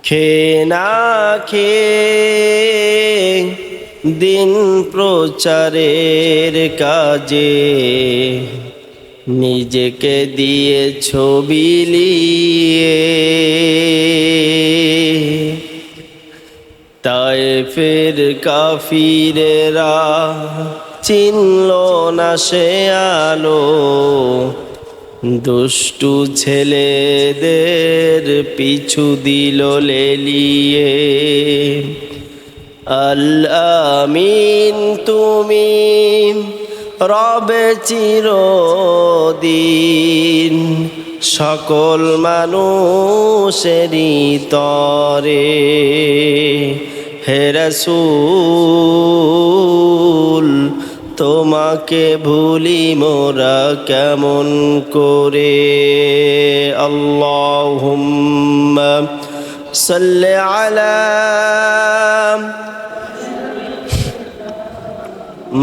খেয়ে না খেয়ে দিন প্রচারের কাজে নিজেকে দিয়ে ছবি লিয়ে তায়েফের কাফিরেরা চিনল না সে আলো, দুষ্টু ছেলেদের পিছু দিল লেলিয়ে। আল আমিন তুমি রবে চিরদিন, সকল মানুষেরই তরে। হে রাসূল তোমাকে ভুলি মোরা কেমন করে। আল্লাহুম্মা সাল্লি আলা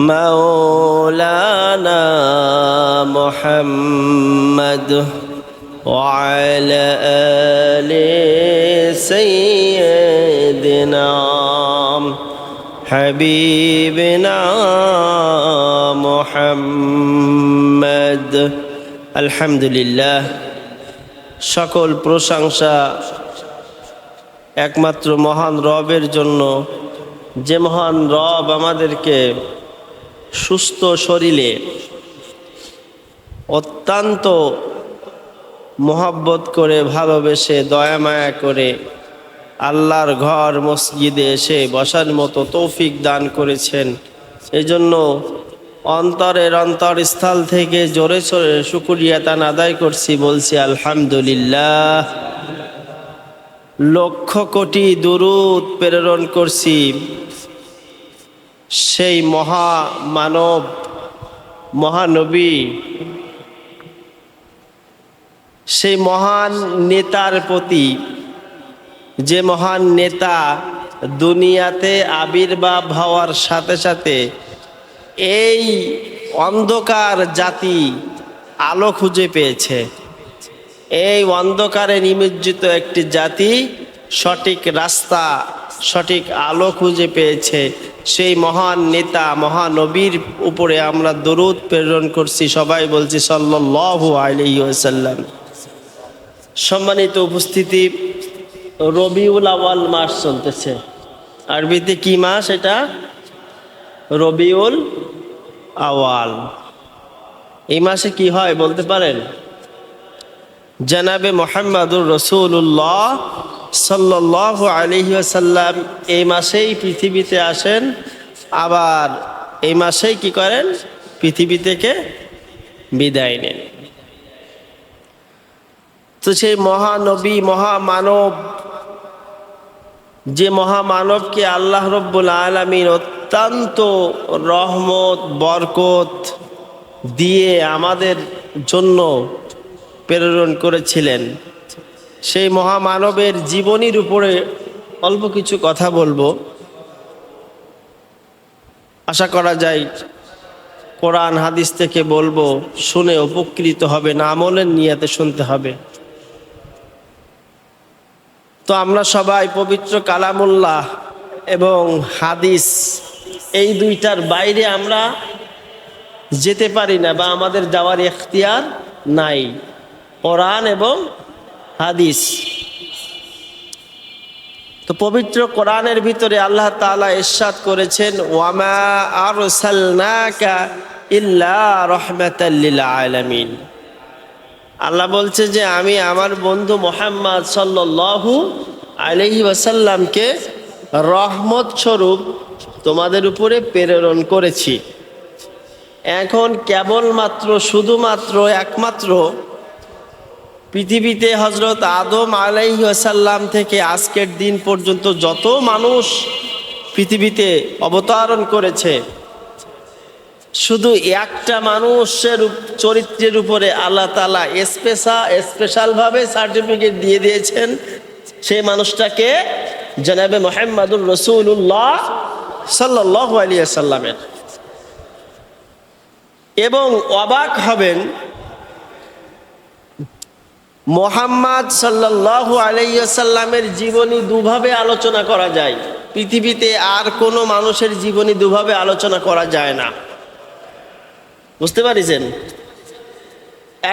মাওলানা মুহাম্মদ ওয়া আলা আলি সাইয়্যিদিনা হাবিবিনা মুহাম্মদ। আলহামদুলিল্লাহ, সকল প্রশংসা একমাত্র মহান রবের জন্য, যে মহান রব আমাদেরকে সুস্থ শরীরে অত্যন্ত মোহাব্বত করে ভালোবেসে দয়া মায়া করে আল্লাহর ঘর মসজিদে এসে বসার মতো তৌফিক দান করেছেন। এজন্য অন্তরের অন্তরস্থল থেকে জোরে সোরে শুকরিয়া তান আদায় করছি, বলছি আলহামদুলিল্লাহ। লক্ষ কোটি দুরূদ প্রেরণ করছি সেই মহামানব মহানবী, সেই মহান নেতার প্রতি, যে মহান নেতা দুনিয়াতে আবির্ভাব হওয়ার সাথে সাথে এই অন্ধকার জাতি আলো খুঁজে পেয়েছে। এই অন্ধকারে নিমজ্জিত একটি জাতি সঠিক রাস্তা, সঠিক আলো খুঁজে পেয়েছে। সেই মহান নেতা মহানবীর উপরে আমরা দরুদ প্রেরণ করছি, সবাই বলছি সাল্লাল্লাহু আলাইহি ওয়াসাল্লাম। সম্মানিত উপস্থিতি, রবিউল আওয়াল মাস চলতেছে। আরবিতে কি মাস এটা? রবিউল আওয়াল। এই মাসে কি হয় বলতে পারেন? জনাবে মুহাম্মদুর রাসূলুল্লাহ সাল্লাল্লাহু আলাইহি ওয়াসাল্লাম এই মাসেই পৃথিবীতে আসেন, আবার এই মাসেই কি করেন? পৃথিবী থেকে বিদায় নেন। তো সেই মহানবী মহামানব, যে মহামানবকে আল্লাহ রব্বুল আলামিন অত্যন্ত রহমত বরকত দিয়ে আমাদের জন্য প্রেরণ করেছিলেন, সেই মহামানবের জীবনীর উপরে অল্প কিছু কথা বলবো। আশা করা যায় কোরআন হাদিস থেকে বলবো, শুনে উপকৃত হবে, না আমলের নিয়তে শুনতে হবে। তো আমরা সবাই পবিত্র কালামুল্লাহ এবং হাদিস এই দুইটার বাইরে আমরা যেতে পারি না, বা আমাদের যাওয়ার ইখতিয়ার নাই। কোরআন এবং হাদিস। তো পবিত্র কোরআনের ভিতরে আল্লাহ তাআলা ইরশাদ করেছেন, ওয়ামা আরসালনাকা ইল্লা রাহমাতাল লিল আলামিন। আল্লাহ বলছে যে আমি আমার বন্ধু মুহাম্মদ সাল্লাল্লাহু আলাইহি ওয়াসাল্লামকে রহমত স্বরূপ তোমাদের উপরে প্রেরণ করেছি। এখন কেবলমাত্র শুধুমাত্র একমাত্র পৃথিবীতে হযরত আদম আলাইহিস সালাম থেকে আজকের দিন পর্যন্ত যত মানুষ পৃথিবীতে অবতরণ করেছে, শুধু একটা মানুষের চরিত্রের উপরে আল্লাহ তাআলা স্পেশালভাবে সার্টিফিকেট দিয়ে দিয়েছেন। সেই মানুষটাকে জনাবে মুহাম্মদুর রাসূলুল্লাহ সাল্লাল্লাহু আলাইহি ওয়াসাল্লামের। এবং অবাক হবেন, মুহাম্মদ সাল্লাল্লাহু আলাইহি ওয়াসাল্লামের জীবনী দুভাবে আলোচনা করা যায়। পৃথিবীতে আর কোনো মানুষের জীবনী দুভাবে আলোচনা করা যায় না। বুঝতে পারিছেন?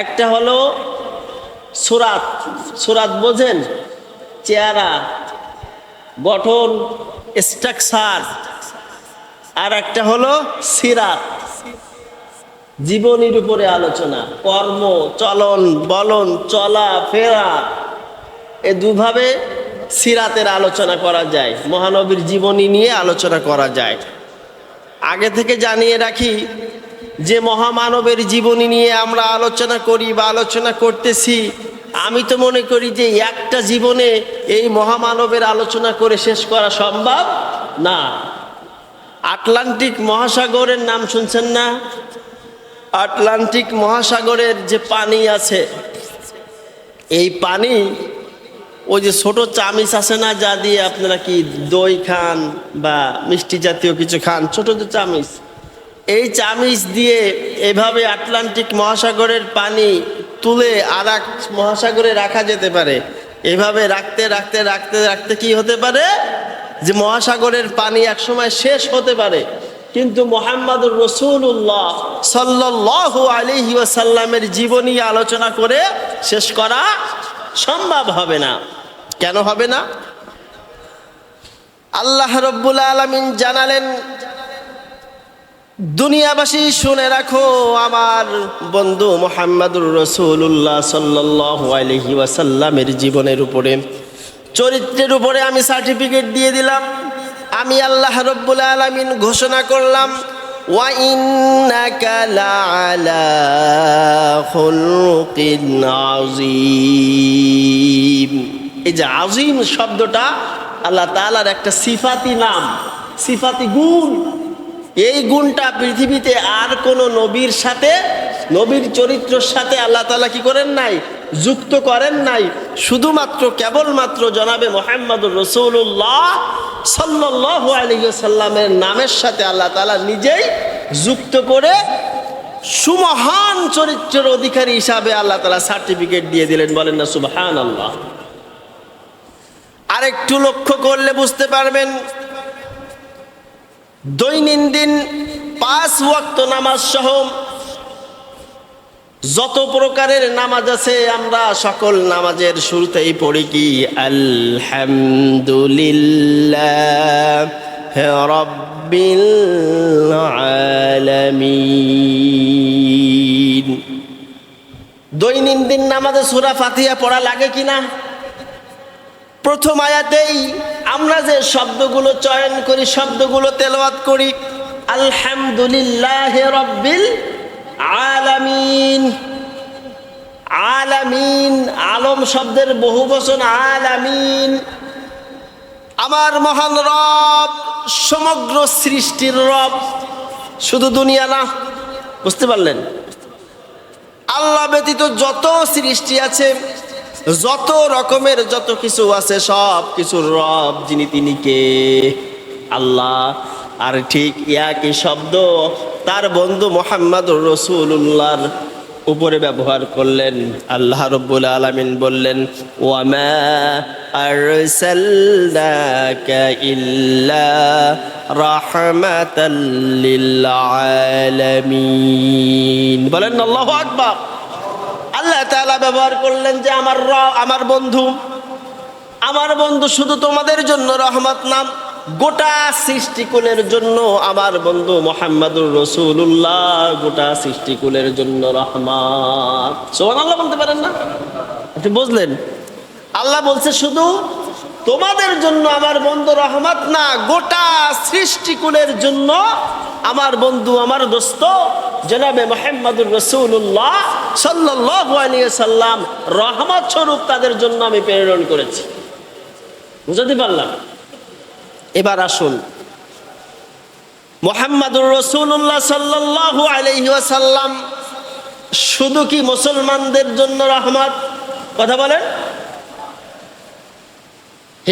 একটা হলো সুরাত, সুরাত বোঝেন? চেহারা, গঠন, স্ট্রাকচার। আর একটা হলো সিরাত, জীবনীর উপরে আলোচনা, কর্ম, চলন, বলন, চলা ফেরা, এ দুভাবে সিরাতের আলোচনা করা যায়। মহানবীর জীবনী নিয়ে আলোচনা করা যায়। আগে থেকে জানিয়ে রাখি যে মহামানবের জীবনী নিয়ে আমরা আলোচনা করি বা আলোচনা করতেছি, আমি তো মনে করি যে একটা জীবনে এই মহামানবের আলোচনা করে শেষ করা সম্ভব না। আটলান্টিক মহাসাগরের নাম শুনছেন না? আটলান্টিক মহাসাগরের যে পানি আছে, এই পানি ওই যে ছোট চামিচ আছে না, যা দিয়ে আপনারা কি দই খান বা মিষ্টি জাতীয় কিছু খান, ছোট যে চামিচ, এই চামিচ দিয়ে এভাবে আটলান্টিক মহাসাগরের পানি তুলে আর এক মহাসাগরে রাখা যেতে পারে। এভাবে রাখতে রাখতে রাখতে রাখতে কি হতে পারে যে মহাসাগরের পানি একসময় শেষ হতে পারে, কিন্তু মুহাম্মদুর রাসূলুল্লাহ সাল্লাল্লাহু আলাইহি ওয়াসাল্লামের জীবনী আলোচনা করে শেষ করা সম্ভব হবে না। কেন হবে না? আল্লাহ রাব্বুল আলামিন জানালেন, দুনিয়াবাসী শুনে রাখো, আমার বন্ধু মুহাম্মদুর রাসূলুল্লাহ সাল্লাল্লাহু আলাইহি ওয়াসাল্লামের জীবনের উপরে, চরিত্রের উপরে আমি সার্টিফিকেট দিয়ে দিলাম। আমি আল্লাহ রাব্বুল আলামিন ঘোষণা করলাম, ওয়া ইন্নাকা লাআলা খুলুকিন আযীম। এই যে আযীম শব্দটা আল্লাহ তাআলার একটা সিফাতি নাম, সিফাতি গুণ। এই গুণটা পৃথিবীতে আর কোন নবীর সাথে, নবীর চরিত্রের সাথে আল্লাহ তাআলা কি করেন নাই? যুক্ত করেন নাই। শুধুমাত্র কেবলমাত্র জনাবে মুহাম্মদুর রাসূলুল্লাহ সাল্লাল্লাহু আলাইহি ওয়াসাল্লামের নামের সাথে আল্লাহ তাআলা নিজেই যুক্ত করে সুমহান চরিত্রের অধিকারী হিসাবে আল্লাহ তাআলা সার্টিফিকেট দিয়ে দিলেন। বলেন না সুবহানাল্লাহ। আরেকটু লক্ষ্য করলে বুঝতে পারবেন, দৈনন্দিন 5 ওয়াক্ত নামাজ সহ যত প্রকারের নামাজ আছে, আমরা সকল নামাজের শুরুতেই পড়ি কি? আলহামদুলিল্লাহ রাব্বিল আলামিন। দৈনন্দিন নামাজে সূরা ফাতিহা পড়া লাগে কিনা? প্রথম আয়াতেই আমরা যে শব্দগুলো চয়ন করি, শব্দগুলো তেলাওয়াত করি, আলহামদুলিল্লাহ রাব্বিল আলামিন। আলামিন, আলম শব্দের বহুবচন আলামিন। আমার মহান রব, সমগ্র সৃষ্টির রব, শুধু দুনিয়া না। বুঝতে পারলেন? আল্লাহ ব্যতীত যত সৃষ্টি আছে, যত রকমের যত কিছু আছে, সব কিছুর রব যিনি, তিনি কে? আল্লাহ। আর ঠিক একই শব্দ তার বন্ধু মুহাম্মদুর রাসূলুল্লাহর উপরে ব্যবহার করলেন। আল্লাহ রাব্বুল আলামিন বললেন, ওয়া মা আরসালনাকা ইল্লা রাহমাতাল লিল আলামিন। বলেন আল্লাহু আকবার। আল্লাহ তাআলা ব্যবহার করলেন যে আমার বন্ধু শুধু তোমাদের জন্য রহমত না, গোটা সৃষ্টিকুলের জন্য আমার বন্ধু মুহাম্মদুর রাসূলুল্লাহ গোটা সৃষ্টিকুলের জন্য রহমত। সুবহানাল্লাহ বলতে পারেন না? আপনি বুঝলেন? আল্লাহ বলছে শুধু তোমাদের জন্য আমার বন্ধু রহমত না, গোটা সৃষ্টিকুলের জন্য আমার বন্ধু, আমার দোস্ত জনাবে মুহাম্মদুর রাসূলুল্লাহ সাল্লাল্লাহু আলাইহি ওয়াসাল্লাম রহমত স্বরূপ তাদের জন্য আমি প্রেরণ করেছি। বুঝতে পারলাম? এবার আসুন, মুহাম্মদুর রাসূলুল্লাহ সাল্লাল্লাহু আলাইহি ওয়াসাল্লাম শুধু কি মুসলমানদের জন্য রহমত? কথা বলেন।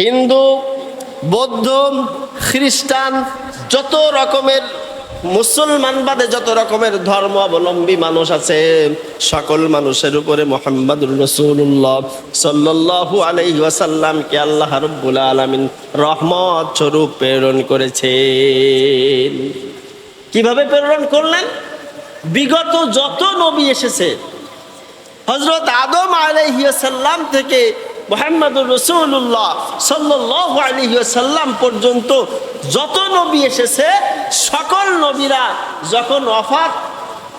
হিন্দু, বৌদ্ধ, খ্রিস্টান, যত রকমের মুসলমান বাদে যত রকমের ধর্ম অবলম্বী মানুষ আছে সকল মানুষের উপরে মুহাম্মদুর রাসূলুল্লাহ সাল্লাল্লাহু আলাইহি ওয়াসাল্লামকে আল্লাহ রাব্বুল আলামিন রহমত স্বরূপ প্রেরণ করেছেন। কিভাবে প্রেরণ করলেন? বিগত যত নবী এসেছে হযরত আদম আলাইহিস সালাম থেকে মুহাম্মদুর রাসূলুল্লাহ সাল্লাল্লাহু আলাইহি ওয়াসাল্লাম পর্যন্ত যত নবী এসেছে সকল নবীরা যখন ওয়াফাত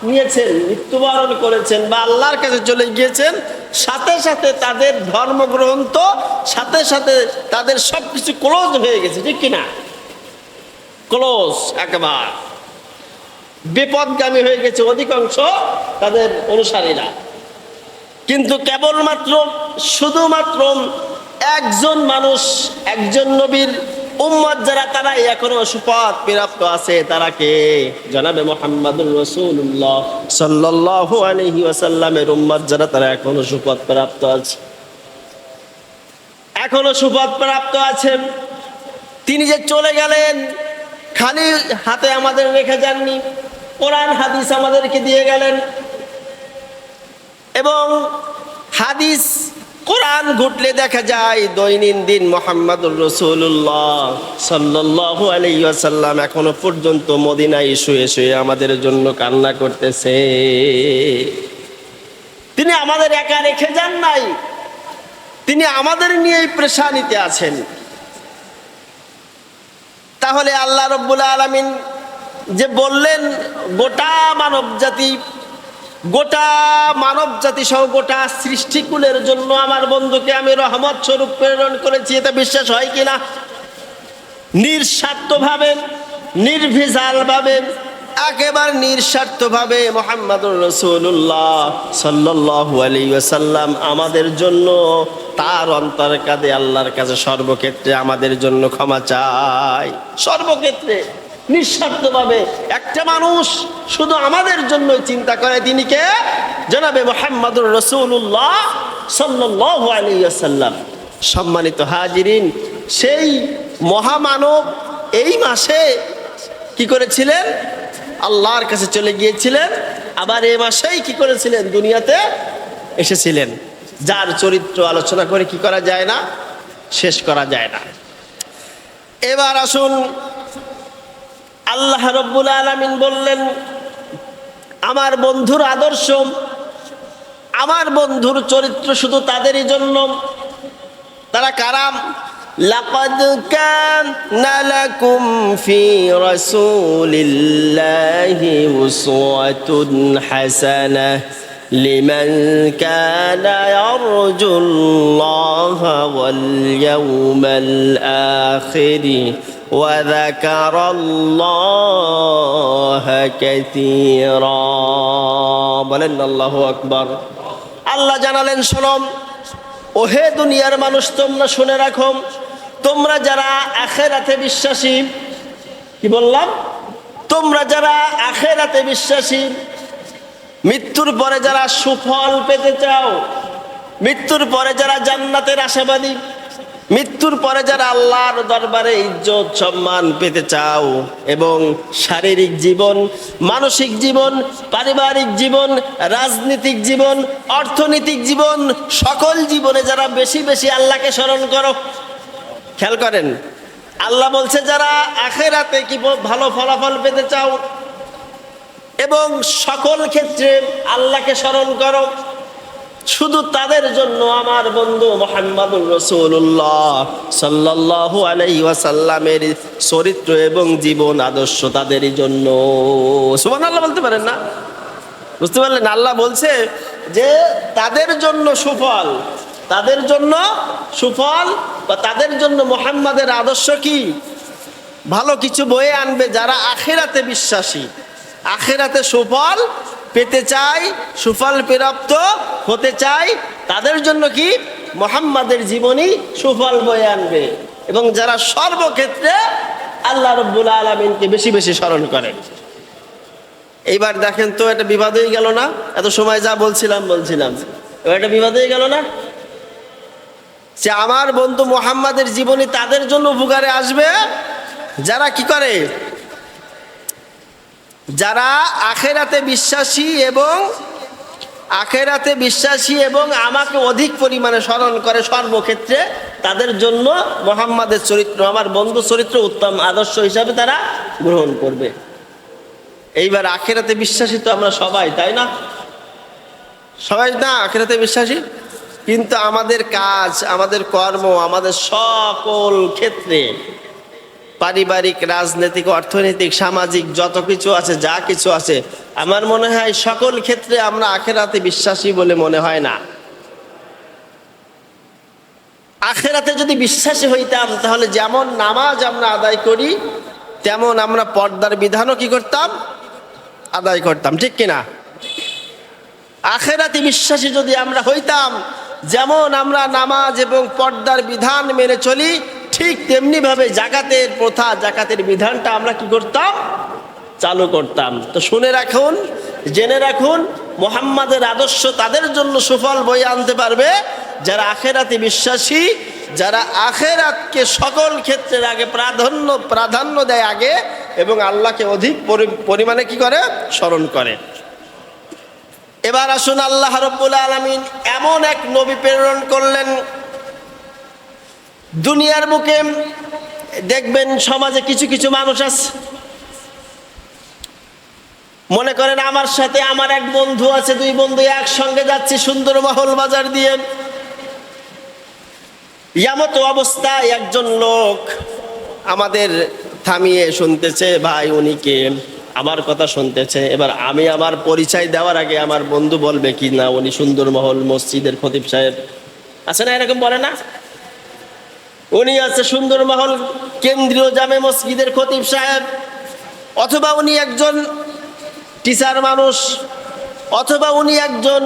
নিয়েছেন, মৃত্যুবরণ করেছেন বা আল্লাহর কাছে চলে গিয়েছেন, সাথে সাথে তাদের ধর্মগ্রন্থ, সাথে সাথে তাদের সবকিছু ক্লোজ হয়ে গেছে, ঠিক কিনা? ক্লোজ, একেবারে বিপদগামী হয়ে গেছে অধিকাংশ তাদের অনুসারীরা। কিন্তু কেবলমাত্র শুধুমাত্র একজন মানুষ, একজন নবীর উম্মত যারা, তারা এখনো সুপথ প্রাপ্ত আছে। তারা কে? জনাবে মুহাম্মদুর রাসূলুল্লাহ সাল্লাল্লাহু আলাইহি ওয়াসাল্লামের উম্মত যারা, তারা এখনো সুপথ প্রাপ্ত আছে, এখনো সুপথ প্রাপ্ত আছেন। তিনি যে চলে গেলেন খালি হাতে আমাদের রেখে যাননি, কোরআন হাদিস আমাদেরকে দিয়ে গেলেন এবং হাদিস কোরআন ঘুটলে দেখা যায় দৈনন্দিন মুহাম্মদুর রাসূলুল্লাহ সাল্লাল্লাহু আলাইহি ওয়াসাল্লাম এখনো পর্যন্ত মদিনায় শুয়ে শুয়ে আমাদের জন্য কান্না করতেছে। তিনি আমাদের একা রেখে যান নাই, তিনি আমাদের নিয়েই পেরেশানিতে আছেন। তাহলে আল্লাহ রাব্বুল আলামিন যে বললেন গোটা মানব জাতি সহ গোটা সৃষ্টিকুলের জন্য আমার বন্ধুকে আমি রহমত স্বরূপ প্রেরণ করেছি, এটা বিশ্বাস হয় কিনা? নিঃস্বার্থভাবে, নির্ভেজালভাবে, একেবারে নিঃস্বার্থভাবে মুহাম্মদুর রাসূলুল্লাহ সাল্লাল্লাহু আলাইহি ওয়াসাল্লাম আমাদের জন্য তার অন্তর কাঁদে আল্লাহর কাছে, সর্বক্ষেত্রে আমাদের জন্য ক্ষমা চায়, সর্বক্ষেত্রে নিঃস্বার্থভাবে। একটা মানুষ শুধু আমাদের জন্য চিন্তা করে, তিনি কে? জনাবে মুহাম্মদুর রাসূলুল্লাহ সাল্লাল্লাহু আলাইহি ওয়াসাল্লাম। সম্মানিত হাজিরিন, সেই মহামানব এই মাসে কি করেছিলেন? আল্লাহর কাছে চলে গিয়েছিলেন, আবার এই মাসেই কি করেছিলেন? দুনিয়াতে এসেছিলেন, যার চরিত্র আলোচনা করে কি করা যায় না, শেষ করা যায় না। এবার আসুন, আল্লাহ রাব্বুল আলামিন বললেন আমার বন্ধুর আদর্শ, আমার বন্ধুর চরিত্র শুধু তাদেরই জন্য। তারা কারাম? লাকাদ কানা লাকুম ফি রাসূলিল্লাহি উসওয়াতুন হাসানাহ লিমান কানা ইয়ারজুল্লাহা ওয়াল ইয়াওমাল আখির وذكر الله كثيرا বলেন আল্লাহু আকবার। আল্লাহ জানালেন, শোনো ওহে দুনিয়ার মানুষ, তোমরা শুনে রাখো, তোমরা যারা আখিরাতে বিশ্বাসী, কি বললাম? তোমরা যারা আখিরাতে বিশ্বাসী, মৃত্যুর পরে যারা সুফল পেতে চাও, মৃত্যুর পরে যারা জান্নাতের আশাবাদী, মৃত্যুর পরে যারা আল্লাহর দরবারে ইজ্জত সম্মান পেতে চাও এবং শারীরিক জীবন, মানসিক জীবন, পারিবারিক জীবন, রাজনৈতিক জীবন, অর্থনৈতিক জীবন, সকল জীবনে যারা বেশি বেশি আল্লাহকে স্মরণ করো। খেয়াল করেন, আল্লাহ বলছে যারা আখিরাতে কি ভালো ফলাফল পেতে চাও এবং সকল ক্ষেত্রে আল্লাহকে স্মরণ করো, শুধু তাদের জন্য আমার বন্ধু মুহাম্মদুর রাসূলুল্লাহ সাল্লাল্লাহু আলাইহি ওয়াসাল্লামের চরিত্র এবং জীবন আদর্শ তাদেরই জন্য। সুবহানাল্লাহ বলতে পারেন না? বুঝতে পারলেন? আল্লাহ বলছে যে তাদের জন্য সুফল, তাদের জন্য সুফল বা তাদের জন্য মুহাম্মাদের আদর্শ কি? ভালো কিছু বয়ে আনবে। যারা আখিরাতে বিশ্বাসী, আখিরাতে সুফল পেতে চাই, সুফল প্রাপ্ত হতে চাই, তাদের জন্য কি? মুহাম্মাদের জীবনী সুফল বয়ে আনবে। এবং যারা সর্বক্ষেত্রে আল্লাহ রাব্বুল আলামিনকে বেশি বেশি স্মরণ করে। এইবার দেখেন তো, এটা বিবাদ হয়ে গেল না? এত সময় যা বলছিলাম এবার এটা বিবাদ হয়ে গেল না? যে আমার বন্ধু মুহাম্মাদের জীবনী তাদের জন্য উপকারে আসবে যারা কি করে? যারা আখেরাতে বিশ্বাসী এবং আমাকে অধিক পরিমাণে স্মরণ করে সর্বক্ষেত্রে, তাদের জন্য মুহাম্মাদের চরিত্র, আমার বন্ধু চরিত্র উত্তম আদর্শ হিসাবে তারা গ্রহণ করবে। এইবার আখেরাতে বিশ্বাসী তো আমরা সবাই, তাই না? সবাই না আখেরাতে বিশ্বাসী, কিন্তু আমাদের কাজ, আমাদের কর্ম, আমাদের সকল ক্ষেত্রে, পারিবারিক, রাজনৈতিক, অর্থনৈতিক, সামাজিক যত কিছু আছে, যা কিছু আছে, আমার মনে হয় সকল ক্ষেত্রে আমরা আখেরাতে বিশ্বাসী বলে মনে হয় না। আখেরাতে যদি বিশ্বাসী হইতাম, তাহলে যেমন নামাজ আমরা আদায় করি, তেমন আমরা পর্দার বিধানও কি করতাম? আদায় করতাম, ঠিক কিনা? আখেরাতে বিশ্বাসী যদি আমরা হইতাম, যেমন আমরা নামাজ এবং পর্দার বিধান মেনে চলি, ঠিক তেমনি ভাবে জাকাতের প্রথা, জাকাতের বিধানটা আমরা কি করতাম? চালু করতাম। তো শুনে রাখুন, জেনে রাখুন, মুহাম্মাদের আদর্শ তাদের জন্য সুফল বয়ে আনতে পারবে যারা আখেরাতে বিশ্বাসী, যারা আখেরাতকে সকল ক্ষেত্রের আগে প্রাধান্য দেয় আগে, এবং আল্লাহকে অধিক পরিমাণে কি করে? স্মরণ করে। এবার আসুন, আল্লাহ রাব্বুল আলামিন এমন এক নবী প্রেরণ করলেন, দুনিয়ার বুকে দেখবেন সমাজে কিছু কিছু মানুষ আছে, মনে করেন আমার সাথে আমার এক বন্ধু আছে, দুই বন্ধু একসঙ্গে যাচ্ছি সুন্দর মহল বাজার দিয়ে, ইয়ামতো অবস্থায় একজন লোক আমাদের থামিয়ে শুনতেছে, ভাই উনি কে, আমার কথা শুনতেছে। এবার আমি আমার পরিচয় দেওয়ার আগে আমার বন্ধু বলবে কি না, উনি সুন্দরমহল মসজিদের খতিব সাহেব, আছে না এরকম, বলে না? উনি আছে সুন্দরমহল কেন্দ্রীয় জামে মসজিদের খতিব সাহেব, অথবা উনি একজন টিচার মানুষ, অথবা উনি একজন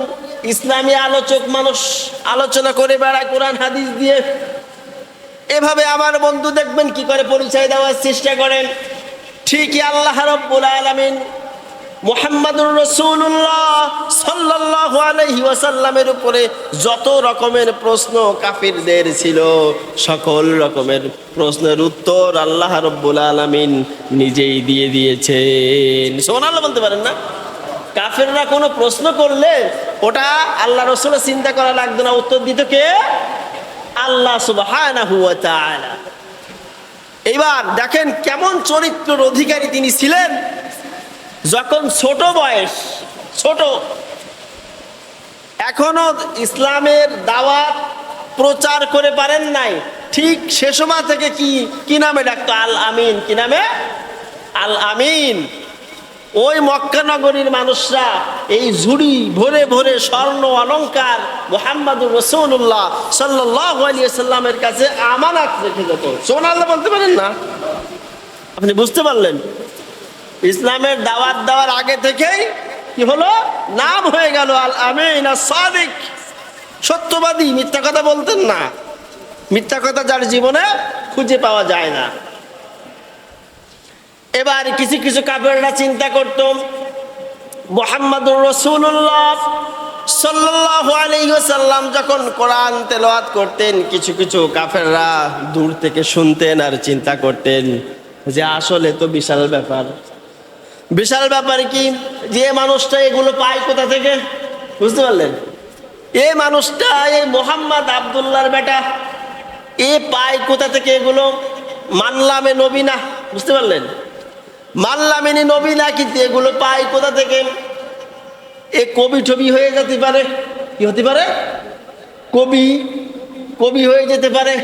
ইসলামী আলোচক মানুষ, আলোচনা করে বেড়ায় কোরআন হাদিস দিয়ে। এভাবে আমার বন্ধু দেখবেন কি করে পরিচয় দেওয়ার চেষ্টা করেন। ঠিকই আল্লাহ রাব্বুল আলামিন মুহাম্মাদুর রাসূলুল্লাহ সাল্লাল্লাহু আলাইহি ওয়াসাল্লামের উপরে যত রকমের প্রশ্ন কাফিরদের ছিল, সকল রকমের প্রশ্নের উত্তর আল্লাহ রাব্বুল আলামিন নিজেই দিয়ে দিয়েছেন। সুবহানাল্লাহ বলতে পারেন না? কাফিররা কোনো প্রশ্ন করলে ওটা আল্লাহ রাসূলের চিন্তা করা লাগতো না, উত্তর দিত কে? আল্লাহ সুবহানাহু ওয়া তাআলা। এবার দেখেন কেমন চরিত্রের অধিকারী তিনি ছিলেন। যখন ছোট বয়স, ছোট, এখনো ইসলামের দাওয়াত প্রচার করে পারেন নাই, ঠিক সে সময় থেকে কি নামে ডাকতো? আল আমিন। কি নামে? আল আমিন। ওই মক্কা নগরীর মানুষরা এই ঝুড়ি ভরে ভরে স্বর্ণ অলংকার মুহাম্মাদুর রাসূলুল্লাহ সাল্লাল্লাহু আলাইহি ওয়াসাল্লামের কাছে আমানত রেখে যেত। সুবহানাল্লাহ বলতে পারেন না? আপনি বুঝতে পারলেন? ইসলামের দাওয়াত দেওয়ার আগে থেকেই কি হলো? নাম হয়ে গেল আল আমিন, as-সাদিক, সত্যবাদী। মিথ্যা কথা বলতেন না। মিথ্যা কথা যার জীবনে খুঁজে পাওয়া যায় না। এবার কিছু কিছু কাফেররা চিন্তা করত, মুহাম্মাদুর রাসূলুল্লাহ সাল্লাল্লাহু আলাইহি ওয়াসাল্লাম যখন কোরআন তেলাওয়াত করতেন, কিছু কিছু কাফেররা দূর থেকে শুনতেন আর চিন্তা করতেন যে আসলে তো বিশাল ব্যাপার। বিশাল ব্যাপার কি? যে মানুষটা এগুলো পায় কোথা থেকে? বুঝতে পারলেন? এই মানুষটা, এই মোহাম্মদ আব্দুল্লাহর বেটা, এ পায় কোথা থেকে এগুলো? মানলামে নবী না। বুঝতে পারলেন? মানলামেনি নবী না, কিন্তু এগুলো পায় কোথা থেকে? এ কবি টবি হয়ে যেতে পারে। কি হতে পারে? কবি হয়ে যেতে পারে।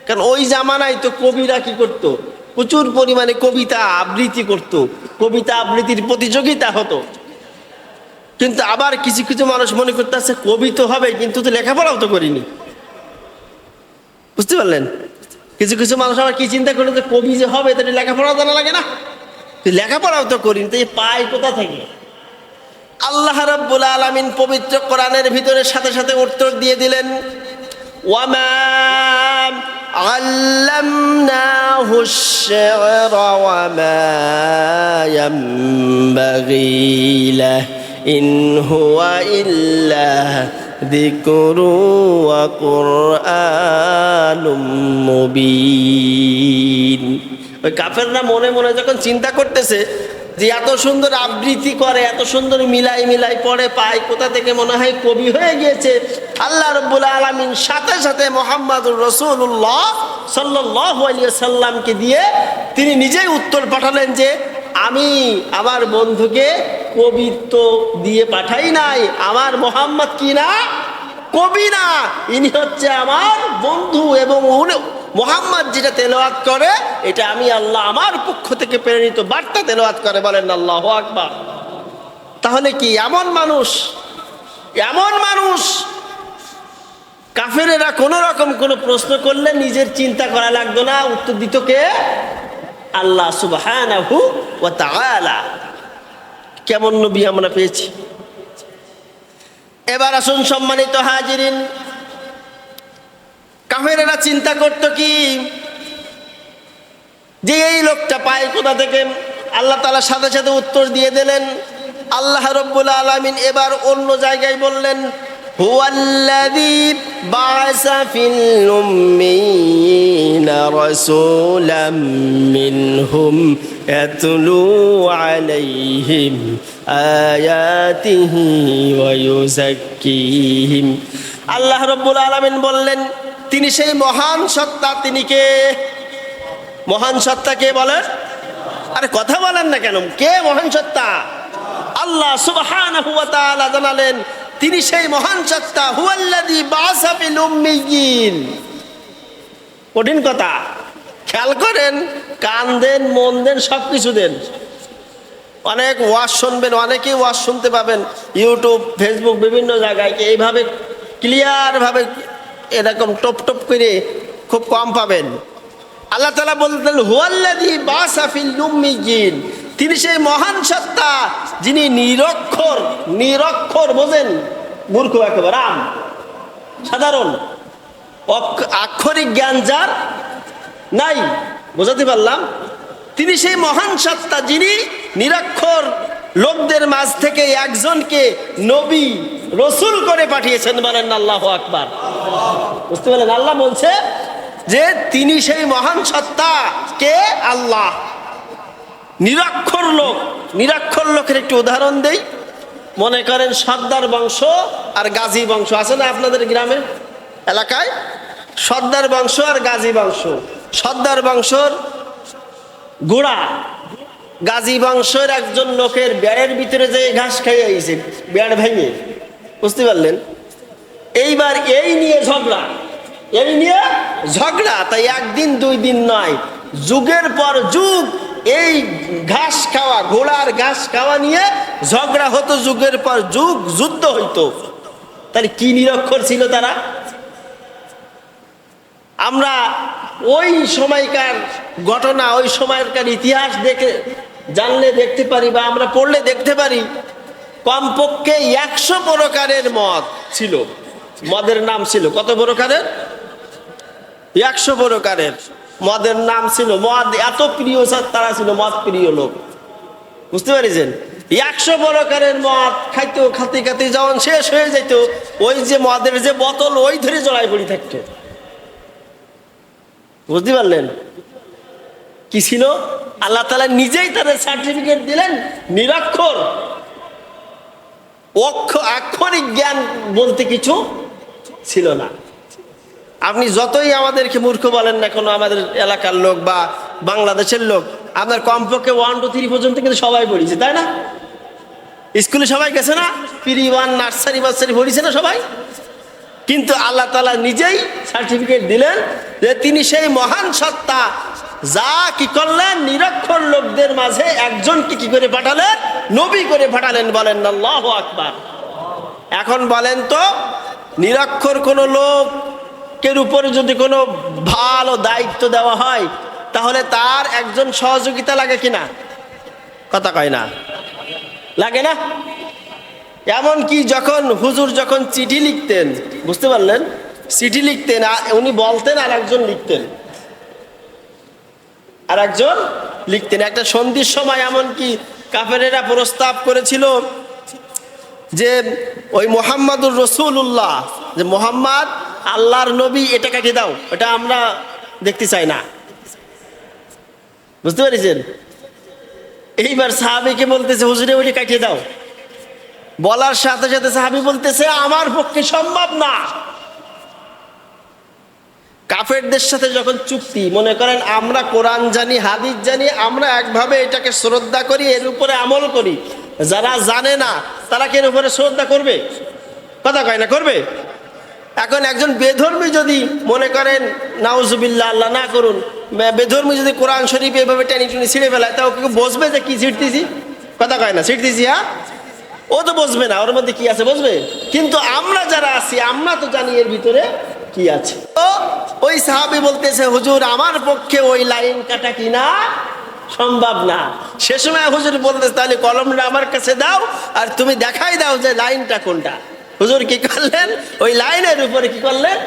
কারণ ওই জামানায় তো কবিরা কি করতো? প্রচুর পরিমাণে কবিতা আবৃত্তি করত, কবিতা আবৃত্তির প্রতিযোগিতা হতো। কিন্তু আবার কিছু কিছু মানুষ মনে করতে আছে কবি তো হবে, কিন্তু তো লেখাপড়াও তো করিনি। বুঝতে পারলেন? কিছু কিছু মানুষ আবার কি চিন্তা করে যে কবি যে হবে তাহলে লেখাপড়াও জানা লাগে না, লেখাপড়াও তো করিনি, তো পায় কোথা থেকে? আল্লাহ রাব্বুল আলামিন পবিত্র কোরআনের ভিতরে সাথে সাথে উত্তর দিয়ে দিলেন, ওয়ামা আল্লামনাহু আশ-শি'রা ওয়ামা ইয়ানবাগী লাহু ইন হুয়া ইল্লা যিকরু ওয়া কুরআনুম মুবিন। ওই কাফেররা মনে মনে যখন চিন্তা করতেছে যে এত সুন্দর আবৃত্তি করে, এত সুন্দর মিলাই মিলাই পড়ে, পায় কোথা থেকে মনে হয় কবি হয়ে গিয়েছে। আল্লাহ রাব্বুল আলামিন সাথে সাথে মুহাম্মাদুর রাসূলুল্লাহ সাল্লাল্লাহু আলাইহি সাল্লামকে দিয়ে তিনি নিজেই উত্তর পাঠালেন যে আমি আমার বন্ধুকে কবিত্ব দিয়ে পাঠাই নাই, আমার মুহাম্মদ কি না, কবি না, ইনি হচ্ছে আমার বন্ধু, এবং মুহাম্মদ যেটা তেলাওয়াত করে এটা আমি আল্লাহ আমার পক্ষ থেকে প্রেরিত বার্তা তেলাওয়াত করে। বলেন আল্লাহু আকবার। তাহলে কি এমন মানুষ কাফেরেরা কোন রকম কোনো প্রশ্ন করলে নিজের চিন্তা করা লাগতো না, উত্তর দিত কে? আল্লাহ সুবহানাহু ওয়া তাআলা। কেমন নবী আমরা পেয়েছি। এবার আসুন সম্মানিত হাজিরিন, কাফেরেরা চিন্তা করতো কি যে এই লোকটা পায় কোথা থেকে? আল্লাহ তাআলা সাথে সাথে উত্তর দিয়ে দিলেন। আল্লাহ রাব্বুল আলামিন এবার অন্য জায়গায় বললেন, হুয়াল্লাযী বা'আসা ফিল উম্মিয়িনা রাসূলাম মিনহুম ইয়াতলু আলাইহিম আয়াতিহি ওয়া ইউযাক্কিহিম। আল্লাহ রাব্বুল আলামিন বললেন তিনি সেই মহান সত্তা। তিনি কে? মহান সত্তা কে বলেন? আরে কথা বলেন না কেন? কে মহান সত্তা? আল্লাহ সুবহানাহু ওয়া তাআলা জানালেন তিনি সেই মহান সত্তা। হুয়াল্লাযী বা'আসা ফিল উম্মিয়িন। কঠিন কথা, খেয়াল করেন, কান দেন, মন দেন, সবকিছু দেন। অনেক ওয়াজ শুনবেন, অনেকেই ওয়াজ শুনতে পাবেন ইউটিউব, ফেসবুক, বিভিন্ন জায়গায় এইভাবে ক্লিয়ার ভাবে এরকম টপ টপ করে খুব কম পাবেন। আল্লাহ তাআলা বলতেন হুয়াল্লাযী বা'আসা ফিল উম্মিয়িন, তিনি সেই মহান সত্তা যিনি নিরক্ষর বোঝেন, মূর্খ একেবারে আম সাধারণ, আক্ষরিক জ্ঞান যার নাই, বোঝাতে পারলাম? তিনি সেই মহান সত্তা যিনি নিরক্ষর লোকদের মাঝ থেকে একজনকে নবী রসুল করে পাঠিয়েছেন। বলেন আল্লাহু আকবার। বুঝতে পারলেন? আল্লাহ বলছে যে তিনি সেই মহান সত্তা কে? আল্লাহ। নিরক্ষর লোকের একটি উদাহরণ দেই। মনে করেন সর্দার বংশ আর গাজী বংশ আছে না আপনাদের গ্রামে এলাকায়? সর্দার বংশ আর গাজী বংশ। সর্দার বংশর গোড়া, গাজী বংশের একজন লোকের বেড়ের ভিতরে যে ঘাস খাইয়ে আইছে, বেড় ভেঙে। বুঝতে পারলেন? এইবার এই নিয়ে ঝগড়া, তাই একদিন দুই দিন নয়, যুগের পর যুগ এই ঘাস খাওয়া, ঘোড়ার ঘাস খাওয়া নিয়ে ঝগড়া হতো, যুগের পর যুগ যুদ্ধ হইতো। তাহলে কি নিরক্ষর ছিল তারা? আমরা ওই সময়কার ঘটনা, ওই সময়কার ইতিহাস দেখে জানলে দেখতে পারি, বা আমরা পড়লে দেখতে পারি, কমপক্ষে 100 প্রকারের মদ ছিল। মদের নাম ছিল কত প্রকারের? 100 প্রকারের মদের নাম ছিল। মদ এত প্রিয় তারা ছিল, মদ প্রিয় লোক। বুঝতে পারছেন? 100 প্রকারের মদ খাইতো, খাতে খাতে যখন শেষ হয়ে যেত, ওই যে মদের যে বোতল ওই ধরে জড়াই পড়ে থাকতো। বুঝতে পারলেন কি ছিল? আল্লাহ তাআলা নিজেই তাদের সার্টিফিকেট দিলেন নিরক্ষর। আক্ষরিক জ্ঞান বলতে কিছু ছিল না। আপনি যতই আমাদেরকে মূর্খ বলেন না কেন, আমাদের এলাকার লোক বা বাংলাদেশের লোক, আপনার কমপক্ষে 1 2 3 পর্যন্ত কিন্তু সবাই পড়িয়েছে, তাই না? স্কুলে সবাই গেছে না? প্রি 1 নার্সারি বাচ্চারি পড়িয়েছে না সবাই? কিন্তু আল্লাহ তাআলা নিজেই সার্টিফিকেট দিলেন যে তিনি সেই মহান সত্তা যা কি করলেন, নিরক্ষর লোকদের মাঝে একজনকে কি করে পাঠালেন? নবী করে পাঠালেন। বলেন আল্লাহু আকবার। এখন বলেন তো, নিরক্ষর কোনো লোকের উপরে যদি কোনো ভালো দায়িত্ব দেওয়া হয়, তাহলে তার একজন সহযোগিতা লাগে কিনা? কথা কয় না? লাগে না? এমনকি যখন হুজুর যখন চিঠি লিখতেন, বুঝতে পারলেন, চিঠি লিখতেন, উনি বলতেন আর একজন লিখতেন। একটা সন্ধির সময় এমনকি কাফেরেরা প্রস্তাব করেছিল যে ওই মুহাম্মাদুর রাসূলুল্লাহ, যে মুহাম্মদ আল্লাহর নবী, এটা কাকে দাও, এটা আমরা দেখতে চাই না। বুঝতে পেরেছেন? এইবার সাহাবীকে বলতেছে হুজুরে ওইটা কাটিয়ে দাও। বলার সাথে সাথে সাহাবী বলতেছে আমার পক্ষে সম্ভব না। কাফেরদের সাথে যখন চুক্তি, মনে করেন আমরা কোরআন জানি, হাদিস জানি, আমরা একভাবে এটাকে শ্রদ্ধা করি, এর উপরে আমল করি। যারা জানে না তারা কি এর উপরে শ্রদ্ধা করবে? কথা কয় না, করবে? এখন একজন বেধর্মী যদি মনে করেন, নাউজুবিল্লাহ, আল্লাহ না করুন, বেধর্মী যদি কোরআন শরীফ এভাবে টেনে টুনি ছিঁড়ে ফেলায়, তাও কেউ বসবে যে কি ছিঁড়তেছি? কথা কয় না, ছিঁড়তেছি। হ্যাঁ, ও তো বসবে না, ওর মধ্যে কি আছে বসবে? কিন্তু আমরা যারা আছি আমরা তো জানি এর ভিতরে কি আছে। তো ওই সাহাবী বলতেছে হুজুর আমার পক্ষে ওই লাইন কাটা কিনা সম্ভব না। সে সময় হুজুর বলতেছে তাহলে কলমটা আমার কাছে দাও আর তুমি দেখাই দাও যে লাইনটা কোনটা। হুজুর কি করলেন? ওই লাইনের উপরে কি করলেন?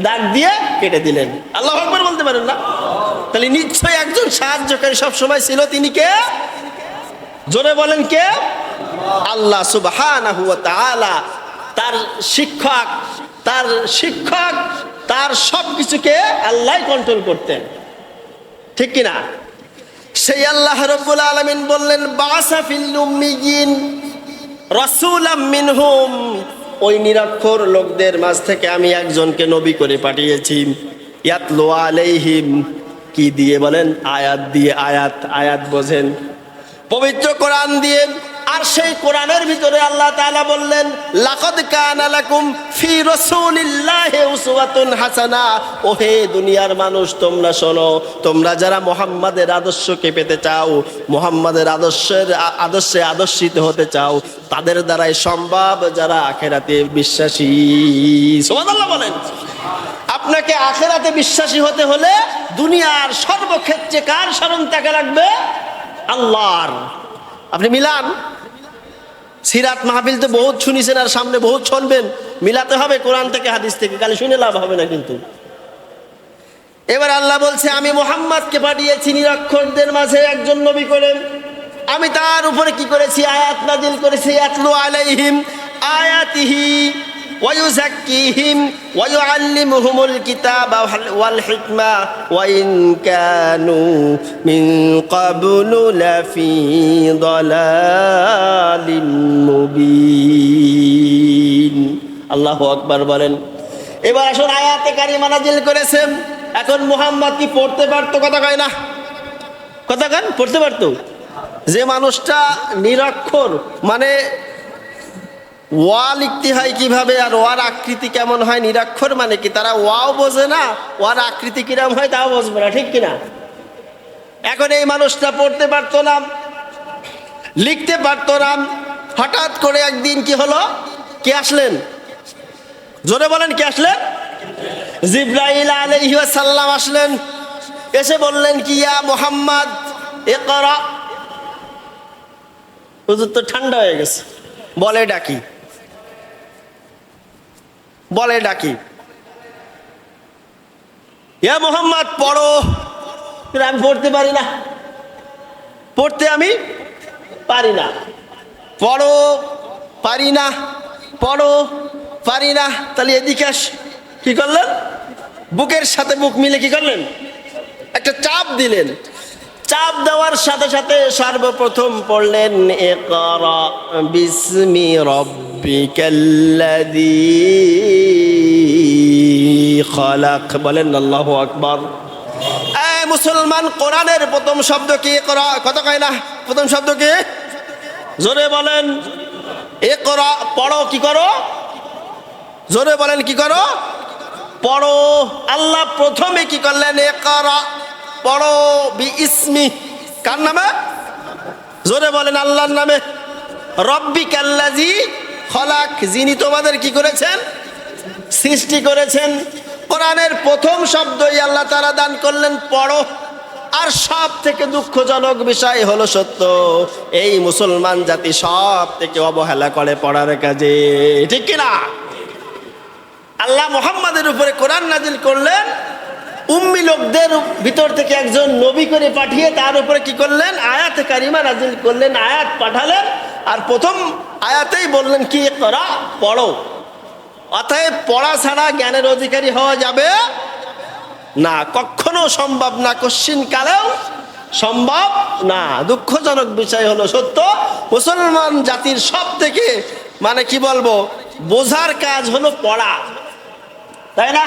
দাগ দিয়ে কেটে দিলেন। আল্লাহু আকবার বলতে পারেন না? তাহলে নিশ্চয়ই একজন সাহায্যকারী সব সময় ছিল। তিনি কে? জোরে বলেন কে? আল্লাহ সুবহানাহু ওয়া তাআলা। তার শিক্ষক, তার সবকিছুকে আল্লাহ কন্ট্রোল করতেন, ঠিক কিনা? সেই আল্লাহ রাব্বুল আলামিন বললেন বাসা ফিল উম্মিয়িন রাসূলাম মিনহুম, ওই নিরক্ষর লোকদের মাঝ থেকে আমি একজনকে নবী করে পাঠিয়েছি। ইয়াতলু আলাইহিম, কি দিয়ে বলেন? আয়াত দিয়ে। আয়াত বোঝেন, পবিত্র কোরআন দিয়ে। আর সেই কোরআনের ভিতরে আল্লাহ তাআলা বললেন লাকাদ কানা লাকুম ফি রাসূলিল্লাহি উসওয়াতুন হাসানা। ওহে দুনিয়ার মানুষ তোমরা শোনো, তোমরা যারা মুহাম্মাদের আদর্শকে পেতে চাও, মুহাম্মাদের আদর্শে আদর্শিত হতে চাও, তাদের দ্বারাই সম্ভব যারা আখিরাতে বিশ্বাসী। সুবহানাল্লাহ বলেন। আপনাকে আখিরাতে বিশ্বাসী হতে হলে দুনিয়ার সর্বক্ষেত্রে কার স্মরণ থাকা লাগবে? আল্লাহর। আপনি মিলান, সিরাত মাহফিল তো বহুত শুনেছেন আর সামনে বহুত শুনবেন। মিলাতে হবে কোরআন থেকে হাদিস থেকে, খালি শুনে লাভ হবে না কিন্তু। এবার আল্লাহ বলছে আমি মুহাম্মদকে পাঠিয়েছি নিরক্ষরদের মাঝে একজন নবী করে। আমি তার উপরে কি করেছি? আয়াত নাজিল করেছি। ইয়াতলু আলাইহিম আয়াতিহি ওয়া ইউযাক্কিহিম ওয়া ইউআল্লিমুহুমুল কিতাবা ওয়াল হিকমা ওয়া ইন কানু মিন ক্বাবলু লাফি দালালিন মুবিন। আল্লাহু আকবার বলেন। এবার আসুন, আয়াতে কারিমা নাজিল করেছেন। এখন মুহাম্মদ কি পড়তে পারতো? কথা কয় না, কথা কান, পড়তে পারতো? যে মানুষটা নিরক্ষর, মানে ওয়া লিখতে হয় কিভাবে আর ওয়ার আকৃতি কেমন হয়, নিরক্ষর মানে কি, তারা ওয়াও বোঝে না, ওয়ার আকৃতি কিরম হয় তাও বুঝবে না, ঠিক কিনা? এখন এই মানুষটা পড়তে পারতো না, লিখতে পারতো না। হঠাৎ করে একদিন কি হলো? কে আসলেন? জোরে বলেন, কে আসলেন? জিবরাইল আলাইহিস সালাম আসলেন। এসে বললেন কি, ইয়া মুহাম্মদ ইকরা। হুজুর তো ঠান্ডা হয়ে গেছে, বলে ডাকি, ইয়া মুহাম্মদ পড়ো। আমি পড়তে পারি না, আমি পারি না। পড়ো, পারি না। তাহলে এদিকে আস। কি করলেন? বুকের সাথে বুক মিলে কি করলেন? একটা চাপ দিলেন। চাপ দেওয়ার সাথে সাথে সর্বপ্রথম পড়লেন ইকরা বিসমি রাব্বিকাল্লাযী খালাক। বলেন আল্লাহু আকবার। মুসলমান, কোরআনের প্রথম শব্দ কি? ইকরা। কথা কয় না? প্রথম শব্দ কি? জোরে বলেন। ইকরা, পড়ো। কি করো? জোরে বলেন, কি করো? পড়ো। আল্লাহ প্রথমে কি করলেন? ইকরা, পড়ো। বিইসমি, কার নামে? জোরে বলেন, আল্লাহর নামে। রাব্বিকাল্লাযী খালাক, যিনি তোমাদের কি করেছেন? সৃষ্টি করেছেন। কোরআনের প্রথম শব্দই আল্লাহ তাআলা দান করলেন পড়ো। আর সব থেকে দুঃখজনক বিষয় হলো সত্য, এই মুসলমান জাতি সব থেকে অবহেলা করে পড়ার কাজে, ঠিক কিনা? আল্লাহ মুহাম্মাদের উপরে কোরআন নাজিল করলেন, উম্মি লোকদের ভিতর থেকে একজন নবী করে পাঠিয়ে তার উপরে কি করলেন? আয়াত কারিমা নাজিল করলেন, আয়াত পাঠালেন। আর প্রথম আয়াতেই বললেন কি? ইকরা, পড়ো। অতএব পড়া ছাড়া জ্ঞানের অধিকারী হওয়া যাবে না, কখনো সম্ভব না, কশ্চিন কালেও সম্ভব না। দুঃখজনক বিষয় হলো সত্য, মুসলমান জাতির সব থেকে মানে কি বলবো বোঝার কাজ হলো পড়া, তাই না?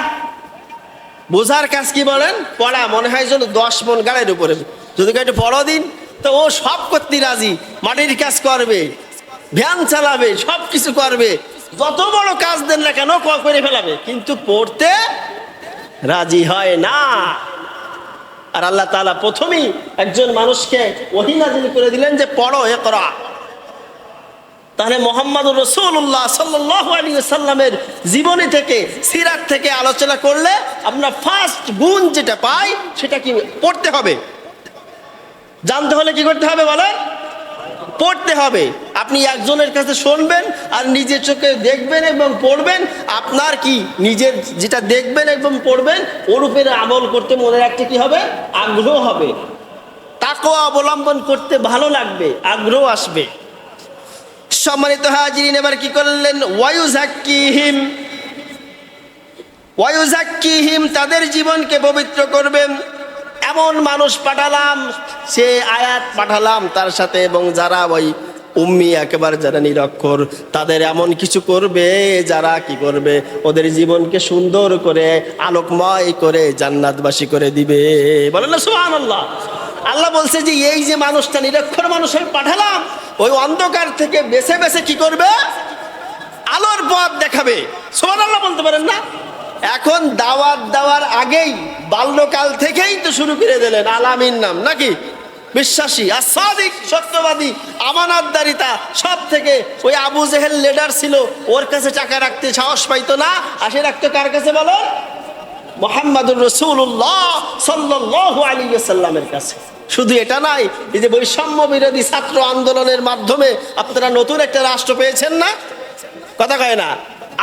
বোঝার কাজ কি বলেন? পড়া। মনে হয় যেন 10 মন গাড়ির উপরে, যদি একটু পড়ো দিন তো ও সব করতে রাজি, মাটির কাজ করবে, ভ্যান চালাবে, সব কিছু করবে, যত বড় কাজ দেন না কেন করে ফেলাবে, কিন্তু পড়তে রাজি হয় না। আর আল্লাহ তাআলা প্রথমেই একজন মানুষকে ওহী নাযিল করে দিলেন যে পড়ো, ইকরা। তাহলে মুহাম্মদুর রাসূলুল্লাহ সাল্লাল্লাহু আলাইহি ওয়াসাল্লামের জীবনী থেকে, সিরাত থেকে আলোচনা করলে আপনার ফার্স্ট গুণ যেটা পাই সেটা কি? পড়তে হবে। জানতে হলে কি করতে হবে বলেন? পড়তে হবে। আপনি একজনের কাছে শুনবেন আর নিজের চোখে দেখবেন এবং পড়বেন, আপনার কি নিজের যেটা দেখবেন এবং পড়বেন ওর উপরে আমল করতে মনে রাখতে কি হবে? আগ্রহ হবে। তাকওয়া অবলম্বন করতে ভালো লাগবে, আগ্রহ আসবে। সম্মানিত হাজিরিন, এবার কি করলেন? ওয়ায়ুজাক্কিহিম, তাদের জীবনকে পবিত্র করবেন এমন মানুষ পাঠালাম, সে আয়াত পাঠালাম তার সাথে, এবং যারা ওই উম্মি একেবারে যারা নিরক্ষর তাদের এমন কিছু করবে যারা কি করবে? ওদের জীবনকে সুন্দর করে আলোকময় করে জান্নাতবাসী করে দিবে। বলেন না সুবহানাল্লাহ। আল্লাহ বলছে যে এই যে মানুষটা নিরক্ষর মানুষের পাঠালাম, ওই অন্ধকার থেকে বেছে বেছে কি করবে? আলোর পথ দেখাবে। সুবহানাল্লাহ বলতে পারেন না? এখন দাওয়াত দেওয়ার আগেই বাল্যকাল থেকেই তো শুরু করে দিলেন আলামিন নাম, নাকি? বিশ্বাসী, আসাদিক, সত্যবাদী, আমানতদারিতা সব থেকে। ওই আবু জেহেল লিডার ছিল, ওর কাছে টাকা রাখতে সাহস পাইতো না, আসে রাখতো কার কাছে বলো? মুহাম্মাদুর রাসূলুল্লাহ সাল্লাল্লাহু আলাইহি ওয়াসাল্লামের কাছে। শুধু এটা নাই, এই যে বৈষম্য বিরোধী ছাত্র আন্দোলনের মাধ্যমে আপনারা নতুন একটা রাষ্ট্র পেয়েছেন না? কথা কয় না?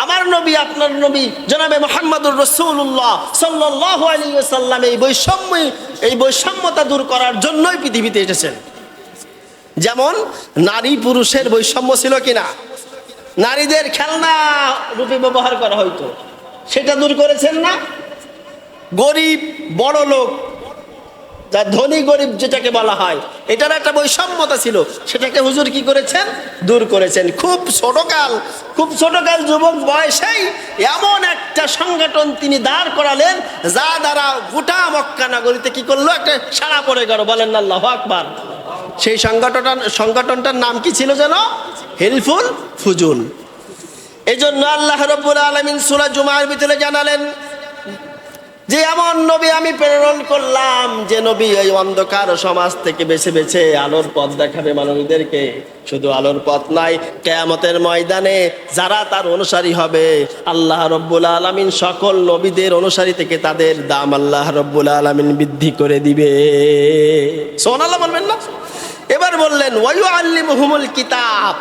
আমার নবী, আপনার নবী জনাবে মুহাম্মাদুর রাসূলুল্লাহ সাল্লাল্লাহু আলাইহি ওয়াসাল্লাম এই বৈষম্যতা দূর করার জন্যই পৃথিবীতে এসেছেন। যেমন নারী পুরুষের বৈষম্য ছিল কিনা? নারীদের খেলনা রূপে ব্যবহার করা হইতো, সেটা দূর করেছেন না? গরিব বড় লোক, যা ধনী গরিব যেটাকে বলা হয়, এটার একটা বৈষম্যতা ছিল, সেটাকে হুজুর কি করেছেন? দূর করেছেন। খুব ছোটকাল যুবক বয়সেই এমন একটা সংগঠন তিনি দাঁড় করালেন যা দ্বারা গোটা মক্কা নগরীতে কি করলো? একটা সাড়া পড়ে গেল। বলেন না আল্লাহু আকবার। সেই সংগঠনটার নাম কি ছিল যেন? হিলফুল ফুজুল। এই জন্য আল্লাহ রাব্বুল আলামিন সূরা জুমার ভিতরে জানালেন যে এমন নবী আমি প্রেরণ করলাম, যে নবী এই অন্ধকার সমাজ থেকে বেছে বেছে আলোর পথ দেখাবে মানুষদেরকে। শুধু আলোর পথ নাই, কিয়ামতের ময়দানে যারা তার অনুসারী হবে, আল্লাহ রাব্বুল আলামিন সকল নবীদের অনুসারী থেকে তাদের দাম আল্লাহ রাব্বুল আলামিন বৃদ্ধি করে দিবে। সুবহানাল্লাহ বলবেন না? এবার বললেন ওয়ায়ুআল্লিমুহুমুল কিতাব,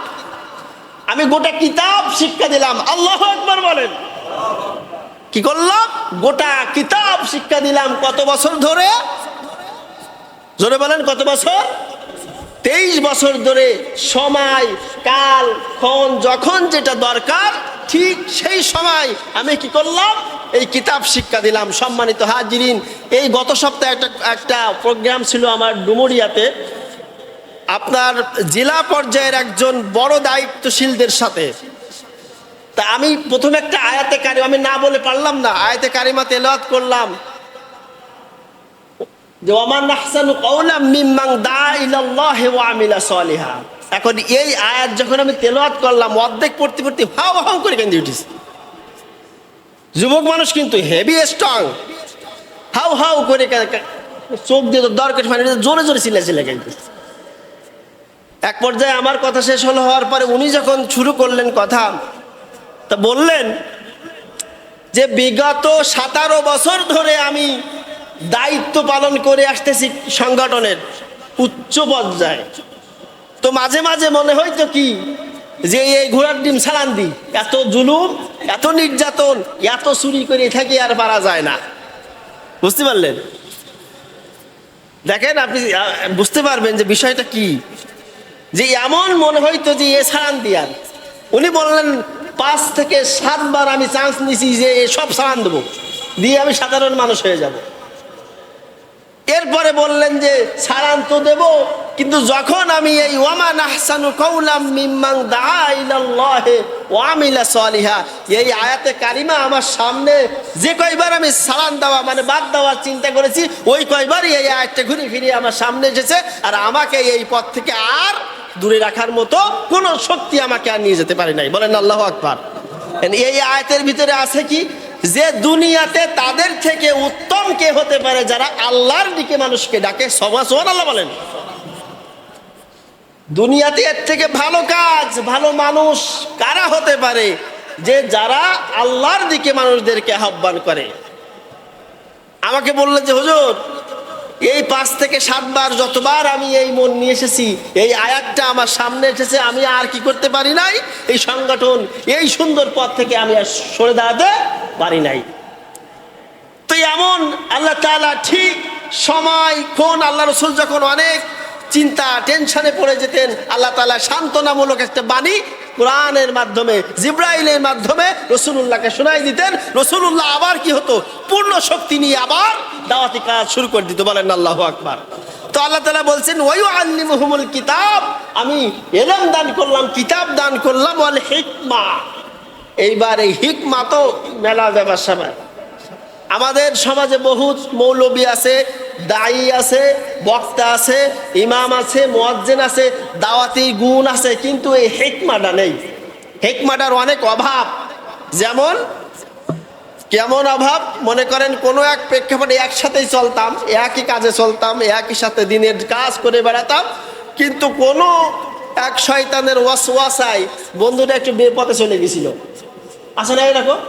আমি গোটা কিতাব শিক্ষা দিলাম। আল্লাহু আকবার বলেন। কি করলাম? গোটা কিতাব শিক্ষা দিলাম। কত বছর ধরে? জোরে বলেন, কত বছর? 23 বছর ধরে। সময়, কাল, ক্ষণ, যখন যেটা দরকার ঠিক সেই সময় আমি কি করলাম? এই কিতাব শিক্ষা দিলাম। সম্মানিত হাজিরিন, এই গত সপ্তাহে একটা প্রোগ্রাম ছিল আমার ডুমুরিয়াতে, আপনার জেলা পর্যায়ের একজন বড় দায়িত্বশীলদের সাথে। তা আমি প্রথমে একটা আয়াতে কারিমা, আমি না বলে পারলাম না, আয়াতে কারিমা তেলাওয়াত করলাম যে ওয়ামান আহসানু কাওলাম মিম্মান দা ইলাল্লাহি ওয়া আমিলা সলিহা। এখন এই আয়াত যখন আমি তেলাওয়াত করলাম, অর্ধেক পড়তে পড়তে হাউ হাউ করে কেঁদে উঠেছে। যুবক মানুষ কিন্তু হেভি স্ট্রং, হাউ হাউ করে চোখ দিয়ে দরকার পানি জোরে জোরে চিল্লা কেঁদেছে। এক পর্যায়ে আমার কথা শেষ হওয়ার পরে উনি যখন শুরু করলেন কথা, তা বললেন যে বিগত 17 বছর ধরে আমি দায়িত্ব পালন করে আসতেছি সংগঠনের উচ্চ পর্যায়ে। তো মাঝে মাঝে মনে হয়তো কি যে এই ঘোড়ার ডিম ছাড়ান দি, এত জুলুম, এত নির্যাতন, এত চুরি করে থাকি আর পারা যায় না। বুঝতে পারলেন? দেখেন, আপনি বুঝতে পারবেন যে বিষয়টা কি, যে এমন মনে হইতো যে এ ছাড়ান দিয়ার। উনি বললেন 5 থেকে 7 বার আমি চান্স নিছি যে সব সালান দেবো, দিয়ে আমি সাধারণ মানুষ হয়ে যাব। এরপরে বললেন যে সালাম তো দেব, কিন্তু যখন আমি এই ওয়ামা নাহসানু কাওলাম মিম্মান দাআ ইলাল্লাহি ওয়া আমিলা সলিহা, এই আয়াতে কারিমা আমার সামনে যে কয়বার আমি সালাম দেওয়া মানে বাদ দেওয়ার চিন্তা করেছি, ওই কয়বারই এই আয়াতটা ঘুরে ফিরে আমার সামনে এসেছে, আর আমাকে এই পথ থেকে আর দূরে রাখার মতো কোনো শক্তি আমাকে আর নিয়ে যেতে পারে নাই। বলেন আল্লাহু আকবার। এই আয়াতের ভিতরে আছে কি, যে দুনিয়াতে তাদের থেকে উত্তম কে হতে পারে যারা আল্লাহর দিকে মানুষকে ডাকে। সুবহানাল্লাহ বলেন। দুনিয়াতে এর থেকে ভালো কাজ, ভালো মানুষ কারা হতে পারে, যে যারা আল্লাহর দিকে মানুষদেরকে আহ্বান করে। আমাকে বললেন যে হুজুর, এই 5 থেকে 7 বার যতবার আমি এই মন নিয়ে এসেছি, এই আয়াতটা আমার সামনে এসেছে, আমি আর কি করতে পারি নাই, এই সংগঠন এই সুন্দর পথ থেকে আমি আর সরে দাঁড়াতে পারি নাই। তো এমন আল্লাহ তাআলা ঠিক সময় কোন আল্লাহ রাসূল যখন অনেক চিন্তা টেনশনে পড়ে যেতেন, আল্লাহ তাআলা সান্ত্বনামূলক একটা বাণী কোরআনের মাধ্যমে জিবরাইলের মাধ্যমে রাসূলুল্লাহকে শোনাই দিতেন। রাসূলুল্লাহ আবার কি হতো, পূর্ণ শক্তি নিয়ে আবার দাওয়াতি কাজ শুরু করে দিত। বলেন আল্লাহু আকবার। তো আল্লাহ তাআলা বলছেন ওয়া ইউআল্লিমুহুমুল কিতাব, আমি ইলম দান করলাম, কিতাব দান করলাম, ওয়াল হিকমা। এইবার এই হিকমা তো মেলা যাবার সময় আমাদের সমাজে বহুত মৌলবী আছে, দায়ী আছে, বক্তা আছে, ইমাম আছে, মুয়াজ্জিন আছে, দাওয়াতি গুণ আছে, কিন্তু এই হিকমাটা নেই। হিকমাটার অনেক অভাব। যেমন কেমন অভাব, মনে করেন কোনো এক প্রেক্ষাপটে একসাথেই চলতাম, একই কাজে চলতাম, একই সাথে দিনের কাজ করে বেড়াতাম, কিন্তু কোনো এক শয়তানের ওয়াসওয়াসায় বন্ধুটা একটু বেপথে চলে গেছিল। আছে না এরকম,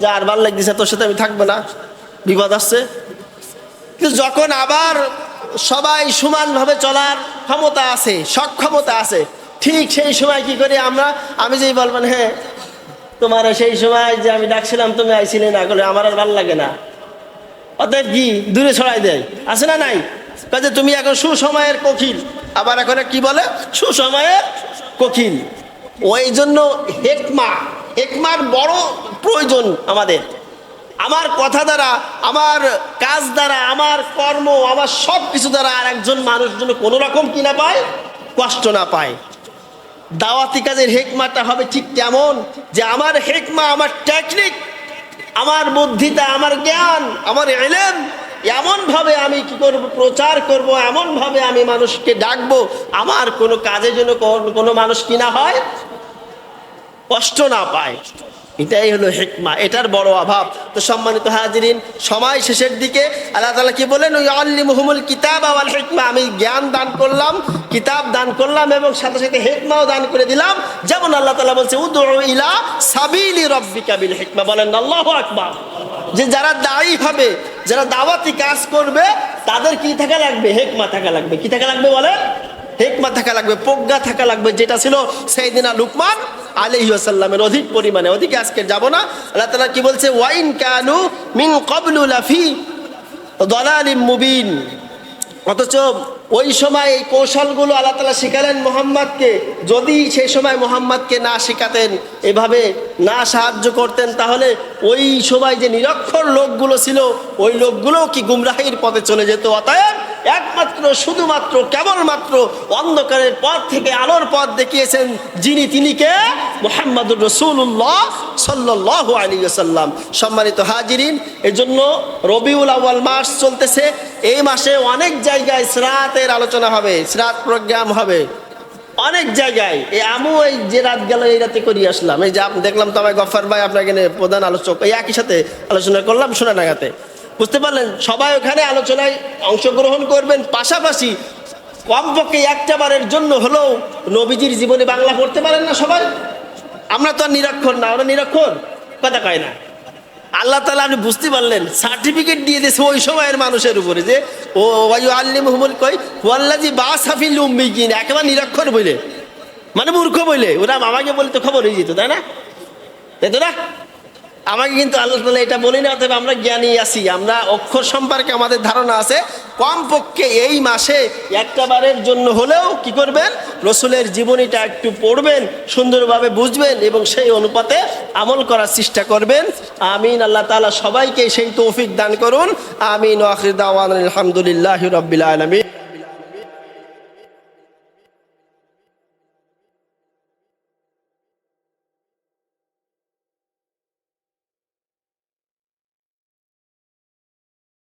যে আর ভাল লাগতেছে, তোর সাথে আমি থাকবো না, বিপদ আসছে। কিন্তু যখন আবার সবাই সমানভাবে চলার ক্ষমতা আছে, সক্ষমতা আছে, ঠিক সেই সময় কি করি আমরা, আমি যেই বলবেন হ্যাঁ তোমার সেই সময় যে আমি ডাকছিলাম তুমি আইছিলে না, বলে আমার আর ভাল লাগে না, অতএব কি দূরে ছড়াই দেয়। আছে না নাই, কাজে তুমি এখন সুসময়ের কোকিল, আবার এখন কি বলে সুসময়ের কোকিল। ওই জন্য হেকমার বড় প্রয়োজন আমাদের। আমার কথা দ্বারা, আমার কাজ দ্বারা, আমার কর্ম, আমার সব কিছু দ্বারা আর একজন মানুষ যেন কোনো রকম কি না পায়, কষ্ট না পায়। দাওয়াতি কাজের হেকমাটা হবে ঠিক তেমন, যে আমার হেকমা, আমার টেকনিক, আমার বুদ্ধিতা, আমার জ্ঞান, আমার ইলম, এমনভাবে আমি কি করব, প্রচার করব, এমনভাবে আমি মানুষকে ডাকবো, আমার কোনো কাজে যেন কোনো মানুষ কি না হয়, কষ্ট না পায়। এটাই হলো হিকমা, এটার বড় অভাব। তো সম্মানিত হাজিরিন, সময় শেষের দিকে আল্লাহ তাআলা কি বলেন, ইউআল্লিমুহুমুল কিতাবা ওয়াল হিকমা, আমি জ্ঞান দান করলাম, কিতাব দান করলাম, এবং সাথে সাথে হিকমাও দান করে দিলাম। যেমন আল্লাহ তাআলা বলছে উদউ ইলা সাবিলি রাব্বিকা বিল হিকমা। বলেন আল্লাহু আকবার। যে যারা দায়ী হবে, যারা দাওয়াতি কাজ করবে, তাদের কি থাকা লাগবে, হিকমা থাকা লাগবে। কি থাকা লাগবে বলেন, হিকমা থাকা লাগবে, প্রজ্ঞা থাকা লাগবে, যেটা ছিল সাইয়েদিনা লুকমান আলাইহিস সালামের অধিক পরিমাণে। ওদিকে আজকে যাব না। আল্লাহ তাআলা কি বলছে, ওয়াইন কানু মিন ক্বাবলু লাফি দালালিম মুবিন। অথচ ওই সময় এই কৌশলগুলো আল্লাহ তাআলা শিখালেন মুহাম্মদকে। যদি সেই সময় মুহাম্মদকে না শেখাতেন, এভাবে না সাহায্য করতেন, তাহলে ওই সময় যে নিরক্ষর লোকগুলো ছিল, ওই লোকগুলোও কি গুমরাহির পথে চলে যেত। অতএব একমাত্র শুধুমাত্র কেবলমাত্র অন্ধকারের পথ থেকে আলোর পথ দেখিয়েছেন যিনি, তিনি কে, মুহাম্মদুর রাসূলুল্লাহ সাল্লাল্লাহু আলাইহি ওয়াসাল্লাম। সম্মানিত হাজিরিন, এজন্য রবিউল আউয়াল মাস চলতেছে। এই মাসে অনেক জায়গায় সিরাতের আলোচনা হবে, সিরাত প্রোগ্রাম হবে অনেক জায়গায়। আমি এই যে রাত গেল, এই রাতে করি আসলাম, এই যে দেখলাম তো আমার গফফার ভাই আপনাকে প্রধান আলোচক, এই একই সাথে আলোচনা করলাম সোনাডাঙ্গাতে। বুঝতে পারলেন, সবাই ওখানে আলোচনায় অংশগ্রহণ করবেন। পাশাপাশি কমপক্ষে একটা বারের জন্য হলেও নবীজির জীবনে বাংলা পড়তে পারেন না সবাই। আমরা তো আর নিরক্ষর না, ওরা নিরক্ষর, কথা কয় না। আল্লাহ তাআলা আপনি বুঝতে পারলেন, সার্টিফিকেট দিয়ে দিয়েছে ওই সময়ের মানুষের উপরে, যে ও ইউআল্লিমুহুমুল কই ওয়াল্লাযী বাআসা ফিল উম্মিয়িন, একেবারে নিরক্ষর বলে, মানে মূর্খ বলে। ওরা আমাকে বলে তো খবর হয়ে যেত, তাই না? তাই তো না? আমাকে কিন্তু আল্লাহ তাআলা এটা বলি না। অতএব আমরা জ্ঞানী আছি, আমরা অক্ষর সম্পর্কে আমাদের ধারণা আছে। কমপক্ষে এই মাসে একটা বারের জন্য হলেও কি করবেন, রসুলের জীবনীটা একটু পড়বেন, সুন্দরভাবে বুঝবেন এবং সেই অনুপাতে আমল করার চেষ্টা করবেন। আমিন। আল্লাহ তাআলা সবাইকে সেই তৌফিক দান করুন। আমিন। ওয়া আখির দাওয়ানা আলহামদুলিল্লাহি রাব্বিল আলামিন।